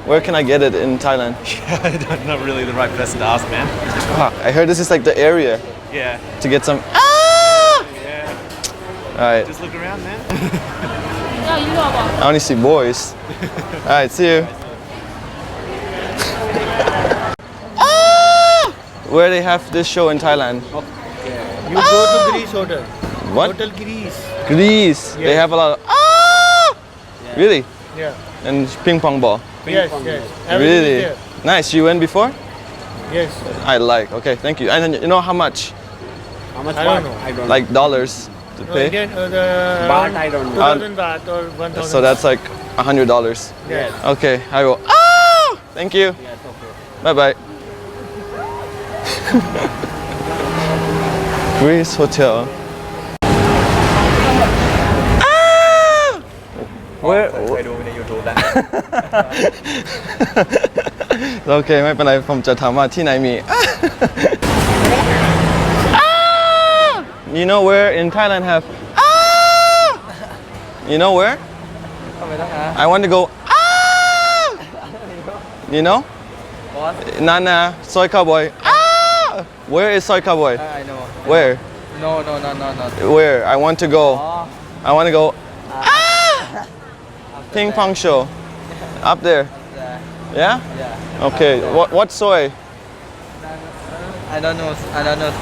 Where can I get it in Thailand? I'm not really the right person to ask, man. I heard this is like the area Yeah. to get some. Yeah. Alright, Just look around, man. I only see boys. Alright, see you. Where they have this show in Thailand? You go to Greece Hotel. What? Hotel Greece. Greece. They have a lot of. Really? Yeah. And ping pong ball. Yes, yes. Everything Really? is there. Nice. You went before? Yes. I like. Okay, thank you. And then you know how much? How much I don't know. I don't Like dollars to No, pay? Indian, the Baht, I don't know. 2,000 baht or 1,000. So that's like $100. Yes. Okay, I will. Thank you. Yes, okay. Bye bye. Greece Hotel. Where? เคยดูใน YouTube แล้ว โอเคไม่เป็นไรผมจะถามว่าที่ไหนมี You know where in Thailand have You know where? I want to go You know? What? Nana Soy Cowboy Where is Soy Cowboy? I know. Where? No. Where? I want to go Oh, I want to go Ping pong show Up there yeah. Yeah? Yeah. Okay what soy? I don't know.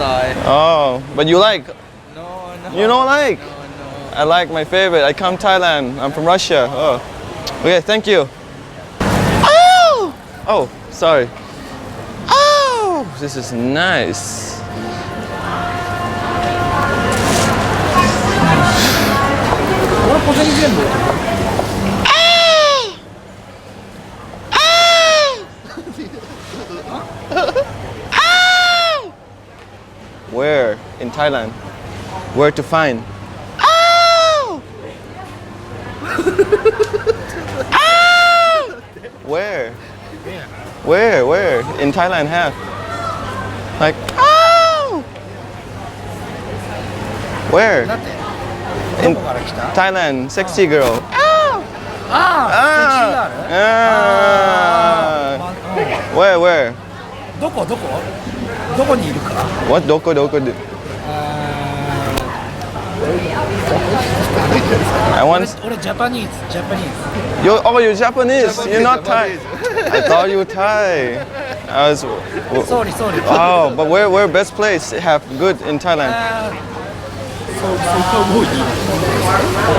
Sorry. Oh but you like No. You don't like? No. I like my favorite. I come Thailand. I'm from Russia. Oh. Okay, thank you. Oh, sorry. Oh, this is nice. Where in Thailand? Where to find? Where? Where? In Thailand have? Like, Where? In Thailand, sexy girl. Where? どこにいるか What? Doko? I want. 俺ジャパニーズ You're Japanese. You're not Thai. I thought you were Thai. I was. Sorry Oh, but where best place have good in Thailand?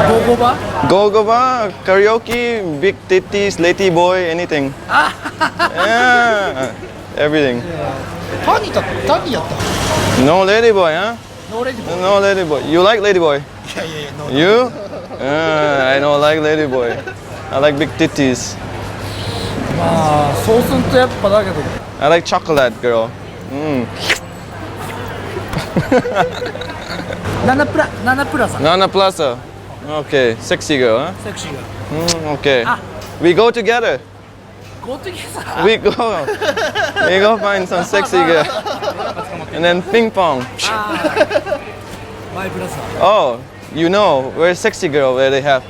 ゴーバ Go karaoke, big titties, lady boy, anything. Yeah, everything. タニやった No lady boy, huh? ノーレディボ No lady boy. You like lady boy? いやノー You? I don't like lady boy. I like big titties. まあそうするとやっぱだけど I like chocolate girl. ナナプラザ Nana Plaza. Okay, sexy girl, huh? セクシーが Okay. We go together. ゴートギザ We go find some sexy girl. And then ping pong. マイプラザ Oh, you know where sexy girl where they have.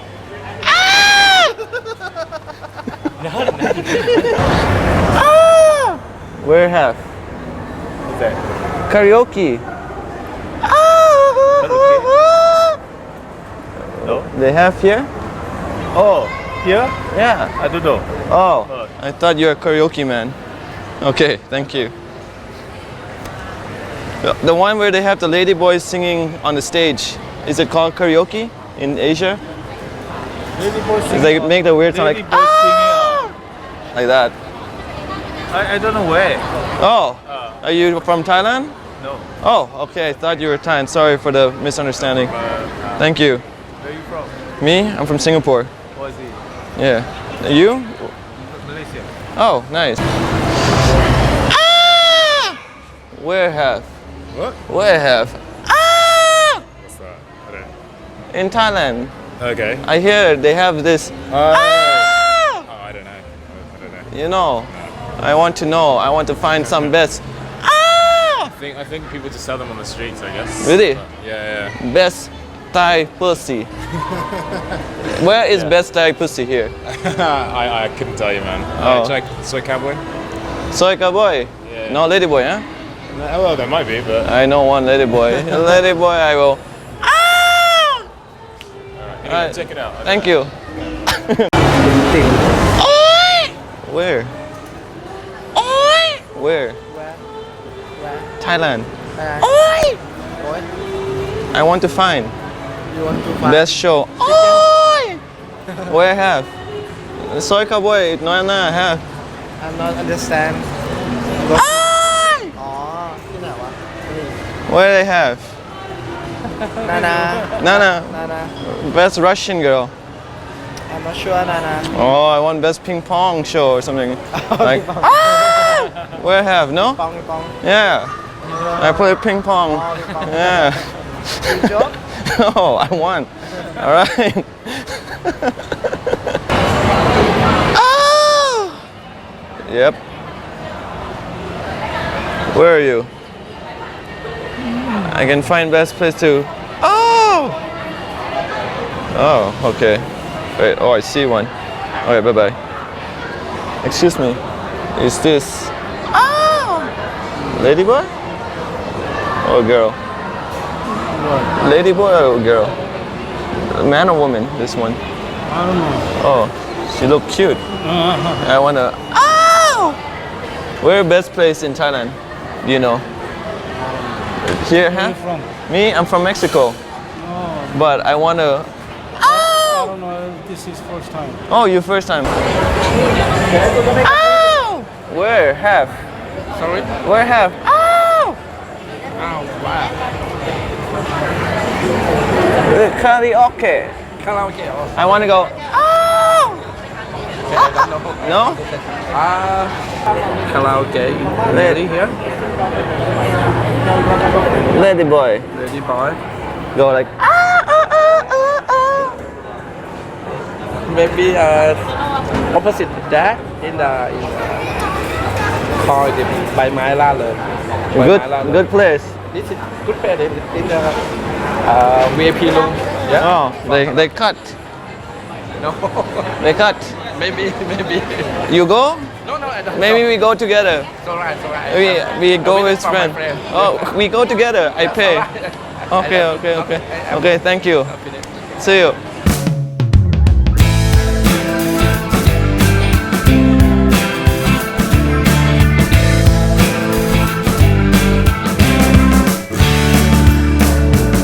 Where have? What's that? Karaoke. No? They have here? Oh, here? Yeah. I don't know. Oh, I thought you were a karaoke man. Okay, thank you. The one where they have the lady boys singing on the stage, is it called karaoke in Asia? Lady boy Is they make the weird sound Lady like boy like that. I don't know where. Oh, are you from Thailand? No. Oh, okay. I thought you were Thai. Sorry for the misunderstanding. Thank you. Where are you from? Me? I'm from Singapore. What is it? Yeah. You? Malaysia. Oh, nice. Where have? What? Where have? What's that? I don't In Thailand. Okay. I hear they have this. Oh, I don't know. I don't know. You know, I want to know. I want to find some best. I think people just sell them on the streets, I guess. Really? Yeah. Best Thai pussy? Where is best Thai pussy here? I couldn't tell you, man. Oh. Check Soy Cowboy. Soy cowboy? Yeah. No lady boy, huh? Well, there might be, but I know one lady boy. Lady boy, I will. anyway, Alright. check it out. Thank you. Where? Where? Thailand. I want to find You want to find best show. Where have? Soy cowboy, no, have. I'm not understand อ๋อที่ไหนวะ Where they have? นานา Nana, นานา best Russian girl. I'm not sure นานา Oh, I want best ping pong show or something. Like, where have? No? ปองปอง Yeah. I play ping pong. Yeah. You joke Oh, I won. All right. Oh! Yep. Where are you? I can find best place to. Oh! Oh, okay. Wait, oh, I see one. Okay, bye bye. Excuse me. Is this. Oh! Lady boy? Or girl? Lady boy or girl? Man or woman? This one. I don't know. Oh, she look cute. I wanna. Oh! Where best place in Thailand? Do you know? Here, huh? Where you from? Me, I'm from Mexico. Oh, But I wanna. I don't know. This is first time. Oh, you first time. Oh! Where have? sorry Where have? Oh! wow The karaoke. คาราโอเกะ I wanna go. Oh! No? คาราโอเกะ lady here Lady boy. lady boy Go like. maybe opposite that in the call the ใบไม้ล่าเริง Good, good place. this is good place in the VIP room yeah Oh, they cut. no They cut. maybe You go? no I don't Maybe know. we go together. It's alright We go I'm with waiting for my friend. friend. Oh, we go together. I pay. alright. Okay. I Okay, thank you. See you.